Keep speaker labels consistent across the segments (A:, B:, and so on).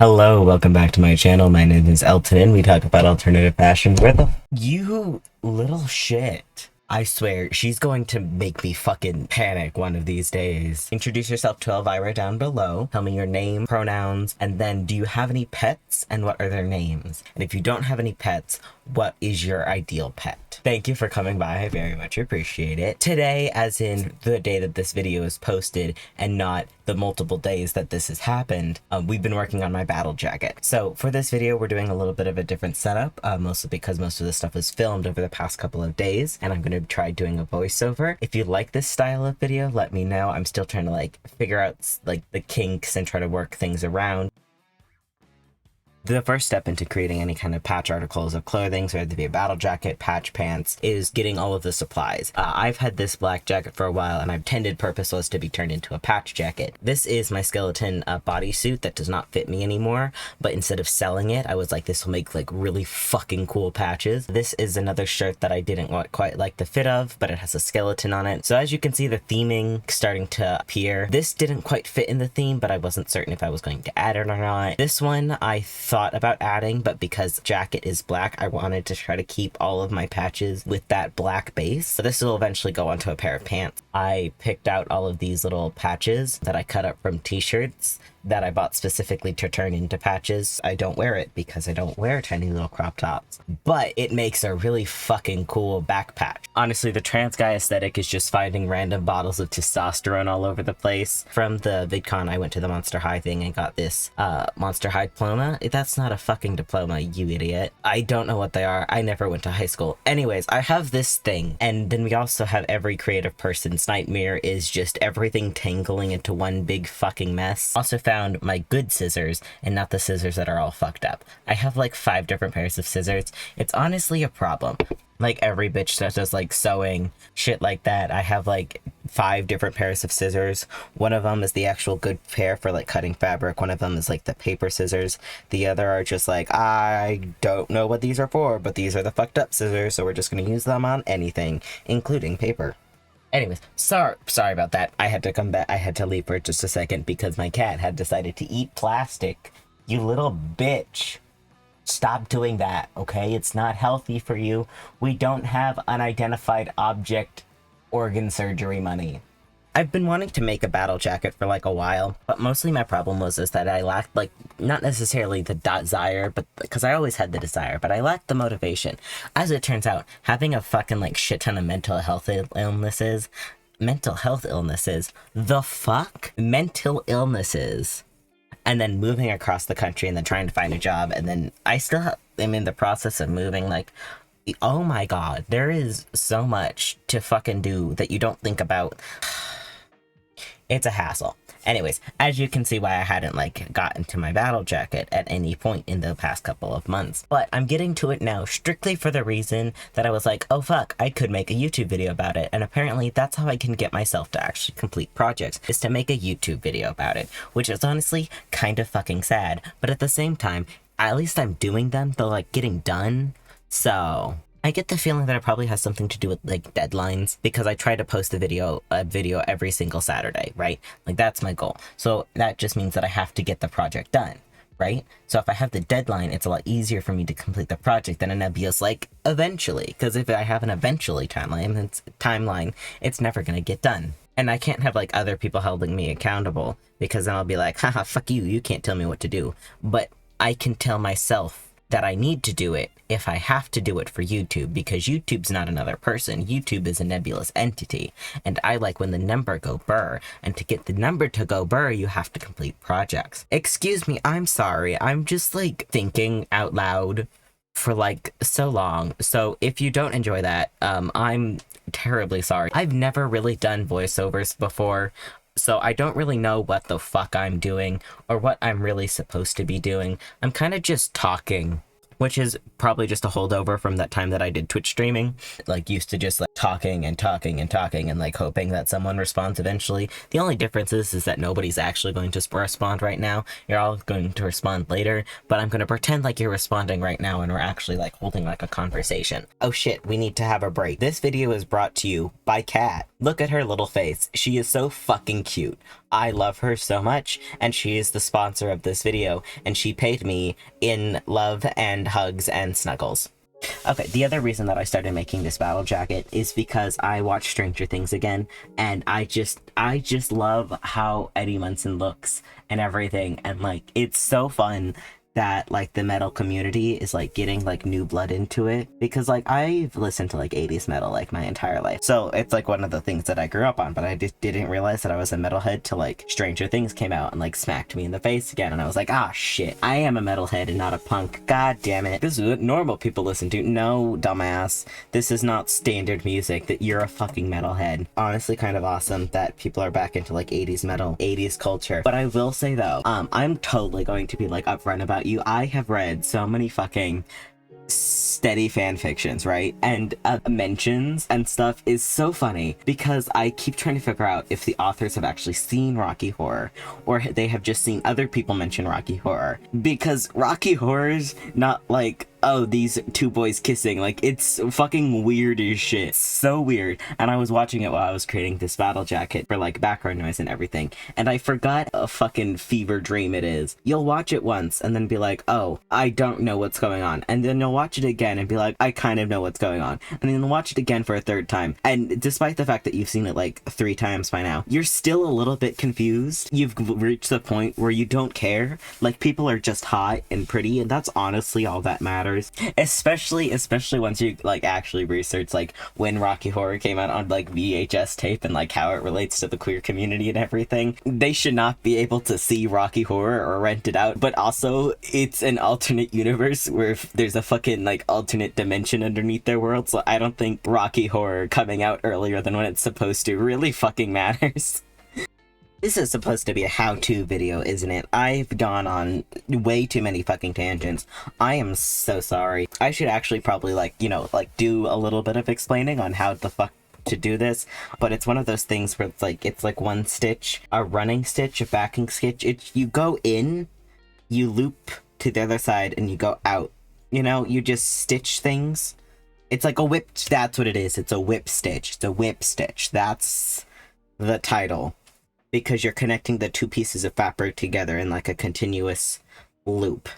A: Hello, welcome back to my channel. My name is Elton and we talk about alternative fashion. Where the you little shit. I swear, she's going to make me fucking panic one of these days. Introduce yourself to Elvira down below. Tell me your name, pronouns, and then do you have any pets and what are their names? And if you don't have any pets, what is your ideal pet? Thank you for coming by. I very much appreciate it. Today, as in the day that this video is posted and not the multiple days that this has happened, we've been working on my battle jacket. So for this video, we're doing a little bit of a different setup, mostly because most of the stuff was filmed over the past couple of days, and I'm going to try doing a voiceover. If you like this style of video, let me know. I'm still trying to figure out the kinks and try to work things around. The first step into creating any kind of patch articles of clothing, so whether it be a battle jacket, patch pants, is getting all of the supplies. I've had this black jacket for a while, and my intended purpose was to be turned into a patch jacket. This is my skeleton bodysuit that does not fit me anymore, but instead of selling it, I was like, this will make really fucking cool patches. This is another shirt that I didn't quite like the fit of, but it has a skeleton on it. So as you can see, the theming starting to appear. This didn't quite fit in the theme, but I wasn't certain if I was going to add it or not. This one, I thought about adding, but because jacket is black, I wanted to try to keep all of my patches with that black base. So this will eventually go onto a pair of pants. I picked out all of these little patches that I cut up from t-shirts that I bought specifically to turn into patches. I don't wear it because I don't wear tiny little crop tops, but it makes a really fucking cool back patch. Honestly, the trans guy aesthetic is just finding random bottles of testosterone all over the place. From the VidCon, I went to the Monster High thing and got this Monster High diploma. That's not a fucking diploma, you idiot. I don't know what they are. I never went to high school. Anyways, I have this thing, and then we also have every creative person's nightmare is just everything tangling into one big fucking mess. Also found my good scissors and not the scissors that are all fucked up. I have 5 different pairs of scissors. It's honestly a problem. Every bitch that does sewing, shit like that, I have 5 different pairs of scissors. One of them is the actual good pair for cutting fabric. One of them is the paper scissors. The other are just I don't know what these are for, but these are the fucked up scissors, so we're just gonna use them on anything, including paper. Anyways, sorry about that. I had to come back. I had to leave for just a second because my cat had decided to eat plastic. You little bitch. Stop doing that, okay? It's not healthy for you. We don't have unidentified object organ surgery money. I've been wanting to make a battle jacket for a while, but mostly my problem was that I lacked not necessarily the desire, but because I always had the desire, but I lacked the motivation. As it turns out, having a fucking shit ton of mental health illnesses, the fuck? Mental illnesses. And then moving across the country and then trying to find a job, and then I still am in the process of moving, oh my god, there is so much to fucking do that you don't think about. It's a hassle. Anyways, as you can see why I hadn't gotten to my battle jacket at any point in the past couple of months. But I'm getting to it now strictly for the reason that I was oh fuck, I could make a YouTube video about it. And apparently that's how I can get myself to actually complete projects, is to make a YouTube video about it. Which is honestly kind of fucking sad. But at the same time, at least I'm doing them. They're getting done. So I get the feeling that it probably has something to do with deadlines, because I try to post a video every single Saturday, right? That's my goal. So that just means that I have to get the project done, right? So if I have the deadline, it's a lot easier for me to complete the project than a nebulous eventually, because if I have an eventually timeline, it's never gonna get done. And I can't have other people holding me accountable, because then I'll be haha, fuck you, you can't tell me what to do. But I can tell myself that I need to do it if I have to do it for YouTube, because YouTube's not another person. YouTube is a nebulous entity, and I like when the number go burr, and to get the number to go burr, you have to complete projects. Excuse me, I'm sorry, I'm just thinking out loud for so long. So if you don't enjoy that, I'm terribly sorry. I've never really done voiceovers before, so I don't really know what the fuck I'm doing or what I'm really supposed to be doing. I'm kind of just talking, which is probably just a holdover from that time that I did Twitch streaming. Used to just talking and talking and talking and hoping that someone responds eventually. The only difference is that nobody's actually going to respond right now. You're all going to respond later, but I'm going to pretend you're responding right now and we're actually holding a conversation. Oh shit, we need to have a break. This video is brought to you by Kat. Look at her little face. She is so fucking cute. I love her so much, and she is the sponsor of this video, and she paid me in love and hugs and snuggles. Okay, the other reason that I started making this battle jacket is because I watched Stranger Things again, and I just love how Eddie Munson looks and everything, and like, it's so fun that like the metal community is like getting like new blood into it, because like I've listened to like 80s metal like my entire life, so it's like one of the things that I grew up on, but I just didn't realize that I was a metalhead till like Stranger Things came out and like smacked me in the face again, and I was like, ah shit, I am a metalhead and not a punk, god damn it, this is what normal people listen to. No, dumbass, this is not standard music, that you're a fucking metalhead. Honestly, kind of awesome that people are back into like 80s metal, 80s culture. But I will say though, I'm totally going to be like upfront about you. I have read so many fucking steady fan fictions, right? And mentions and stuff is so funny, because I keep trying to figure out if the authors have actually seen Rocky Horror, or they have just seen other people mention Rocky Horror, because Rocky Horror's not like, oh, these two boys kissing. Like, it's fucking weird as shit. So weird. And I was watching it while I was creating this battle jacket for like background noise and everything, and I forgot a fucking fever dream it is. You'll watch it once and then be like, oh, I don't know what's going on, and then you'll watch it again and be like, I kind of know what's going on, and then you'll watch it again for a third time, and despite the fact that you've seen it like 3 times by now, you're still a little bit confused. You've reached the point where you don't care. Like, people are just hot and pretty, and that's honestly all that matters. Especially once you like actually research like when Rocky Horror came out on like VHS tape and like how it relates to the queer community and everything. They should not be able to see Rocky Horror or rent it out, but also it's an alternate universe where there's a fucking like alternate dimension underneath their world, so I don't think Rocky Horror coming out earlier than when it's supposed to really fucking matters. This is supposed to be a how-to video, isn't it? I've gone on way too many fucking tangents. I am so sorry. I should actually probably, like, you know, like, do a little bit of explaining on how the fuck to do this, but it's one of those things where it's like one stitch, a running stitch, a backing stitch. You go in, you loop to the other side, and you go out. You know, you just stitch things. It's like a whip, that's what it is. It's a whip stitch. It's a whip stitch. That's the title. Because you're connecting the 2 pieces of fabric together in like a continuous loop.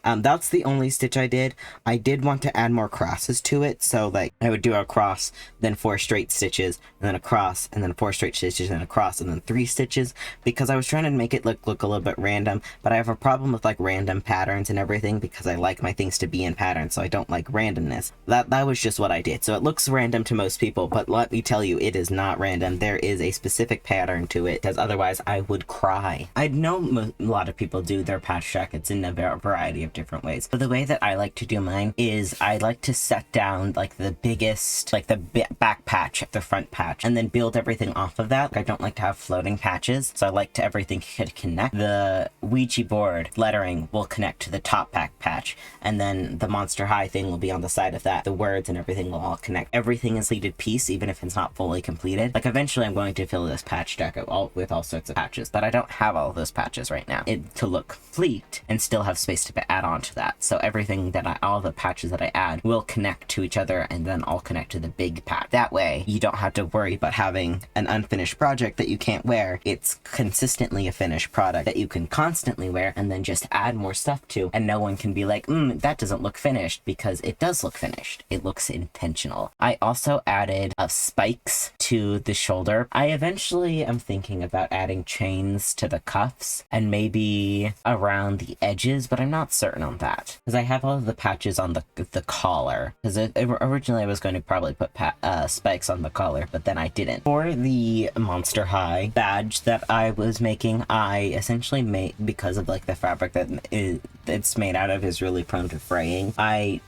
A: That's the only stitch I did. I did want to add more crosses to it, so like I would do a cross, then 4 straight stitches, and then a cross, and then 4 straight stitches, and a cross, and then 3 stitches, because I was trying to make it look a little bit random, but I have a problem with like random patterns and everything, because I like my things to be in patterns, so I don't like randomness. That was just what I did. So it looks random to most people, but let me tell you, it is not random. There is a specific pattern to it, because otherwise I would cry. I know a lot of people do their patch jackets in a variety of different ways. But the way that I like to do mine is I like to set down like the biggest, like the back patch, the front patch, and then build everything off of that. I don't like to have floating patches, so I like to everything to connect. The Ouija board lettering will connect to the top back patch, and then the Monster High thing will be on the side of that. The words and everything will all connect. Everything is completed piece, even if it's not fully completed. Like, eventually I'm going to fill this patch deck with all sorts of patches, but I don't have all of those patches right now to look complete and still have space to add on to that. So everything that all the patches that I add will connect to each other, and then all connect to the big patch. That way you don't have to worry about having an unfinished project that you can't wear. It's consistently a finished product that you can constantly wear, and then just add more stuff to, and no one can be like, that doesn't look finished, because it does look finished. It looks intentional. I also added spikes to the shoulder. I eventually am thinking about adding chains to the cuffs and maybe around the edges, but I'm not certain on that, because I have all of the patches on the collar, because originally I was going to probably put spikes on the collar, but then I didn't. For the Monster High badge that I was making, I essentially made, because of like the fabric that it's made out of is really prone to fraying, I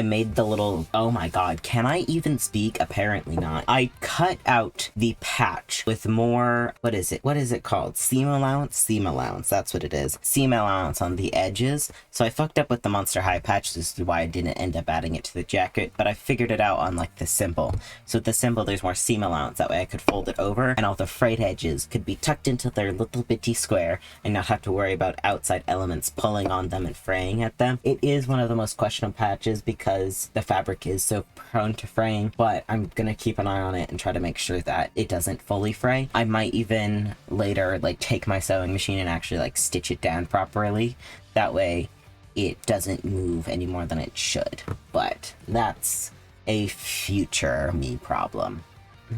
A: made the little, oh my god, can I even speak? Apparently not. I cut out the patch with more, what is it called? Seam allowance, that's what it is. Seam allowance on the edges, edges. So I fucked up with the Monster High patch. This is why I didn't end up adding it to the jacket, but I figured it out on like the symbol. So with the symbol, there's more seam allowance. That way I could fold it over and all the frayed edges could be tucked into their little bitty square and not have to worry about outside elements pulling on them and fraying at them. It is one of the most questionable patches because the fabric is so prone to fraying, but I'm gonna keep an eye on it and try to make sure that it doesn't fully fray. I might even later like take my sewing machine and actually like stitch it down properly. That way it doesn't move any more than it should. But that's a future me problem.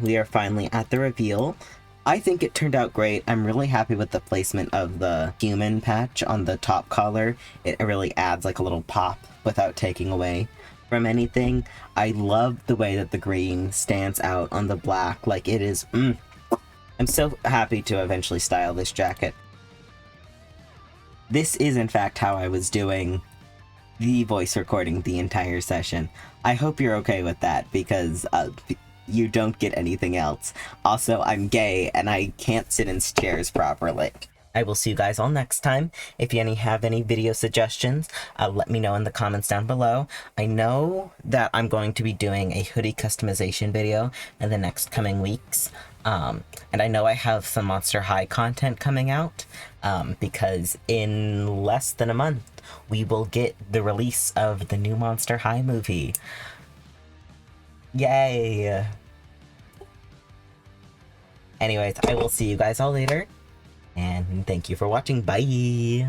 A: We are finally at the reveal. I think it turned out great. I'm really happy with the placement of the human patch on the top collar. It really adds like a little pop without taking away from anything. I love the way that the green stands out on the black. Like it is, I'm so happy to eventually style this jacket. This is in fact how I was doing the voice recording the entire session. I hope you're okay with that because you don't get anything else. Also, I'm gay and I can't sit in chairs properly. I will see you guys all next time. If you have any video suggestions, let me know in the comments down below. I know that I'm going to be doing a hoodie customization video in the next coming weeks. And I know I have some Monster High content coming out because in less than a month, we will get the release of the new Monster High movie. Yay! Anyways, I will see you guys all later. And thank you for watching. Bye!